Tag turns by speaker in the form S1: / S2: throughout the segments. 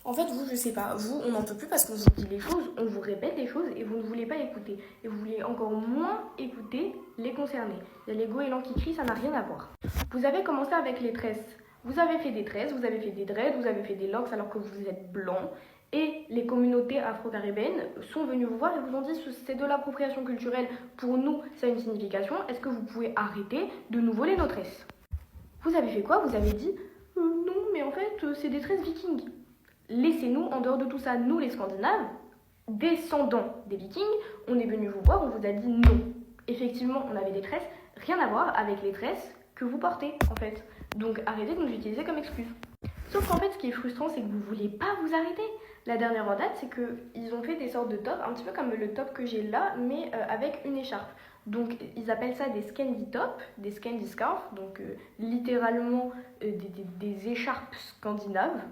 S1: En fait, vous, je sais pas, vous, on n'en peut plus parce qu'on vous dit les choses, on vous répète les choses et vous ne voulez pas écouter. Et vous voulez encore moins écouter les concernés. Il y a les goélands qui crient, ça n'a rien à voir. Vous avez commencé avec les tresses. Vous avez fait des tresses, vous avez fait des dreads, vous avez fait des locks alors que vous êtes blanc. Et les communautés afro-caribéennes sont venues vous voir et vous ont dit c'est de l'appropriation culturelle. Pour nous, ça a une signification. Est-ce que vous pouvez arrêter de nous voler nos tresses? Vous avez fait quoi? Vous avez dit non, mais en fait, c'est des tresses vikings. Laissez-nous en dehors de tout ça, nous les Scandinaves, descendants des Vikings, on est venu vous voir, on vous a dit non. Effectivement, on avait des tresses, rien à voir avec les tresses que vous portez en fait. Donc arrêtez de nous utiliser comme excuse. Sauf qu'en fait, ce qui est frustrant, c'est que vous voulez pas vous arrêter. La dernière en date, c'est qu'ils ont fait des sortes de tops, un petit peu comme le top que j'ai là, mais avec une écharpe. Donc ils appellent ça des Scandi tops, des Scandi scarves, donc littéralement des écharpes scandinaves.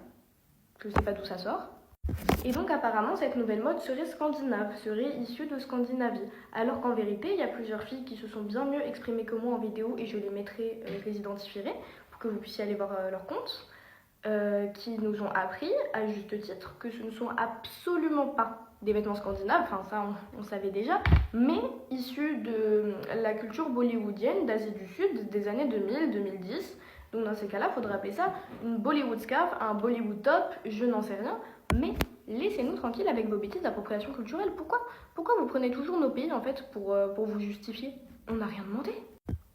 S1: Je sais pas d'où ça sort. Et donc apparemment cette nouvelle mode serait scandinave, serait issue de Scandinavie. Alors qu'en vérité, il y a plusieurs filles qui se sont bien mieux exprimées que moi en vidéo et je les mettrai, je les identifierai pour que vous puissiez aller voir leur compte, qui nous ont appris à juste titre que ce ne sont absolument pas des vêtements scandinaves, enfin ça on savait déjà, mais issus de la culture bollywoodienne d'Asie du Sud des années 2000-2010. Donc dans ces cas-là, il faudrait appeler ça une Bollywood scarf, un Bollywood top, je n'en sais rien. Mais laissez-nous tranquilles avec vos bêtises d'appropriation culturelle. Pourquoi vous prenez toujours nos pays en fait pour vous justifier? On n'a rien demandé.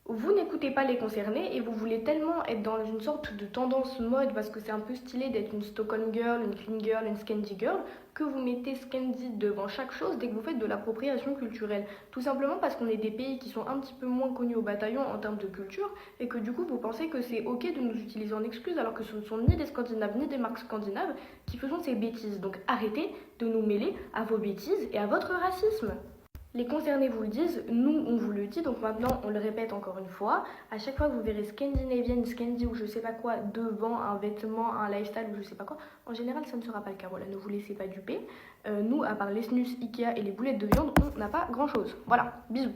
S1: Vous n'écoutez pas les concernés et vous voulez tellement être dans une sorte de tendance mode parce que c'est un peu stylé d'être une Stockholm girl, une clean girl, une Scandi girl que vous mettez Scandi devant chaque chose dès que vous faites de l'appropriation culturelle. Tout simplement parce qu'on est des pays qui sont un petit peu moins connus au bataillon en termes de culture et que du coup vous pensez que c'est ok de nous utiliser en excuse alors que ce ne sont ni des Scandinaves ni des marques scandinaves qui faisons ces bêtises. Donc arrêtez de nous mêler à vos bêtises et à votre racisme. Les concernés vous le disent, nous on vous le dit, donc maintenant on le répète encore une fois. À chaque fois que vous verrez Scandinavian, Scandi ou je sais pas quoi devant un vêtement, un lifestyle ou je sais pas quoi, en général ça ne sera pas le cas. Voilà, ne vous laissez pas duper. Nous, à part les snus, Ikea et les boulettes de viande, on n'a pas grand chose. Voilà, bisous.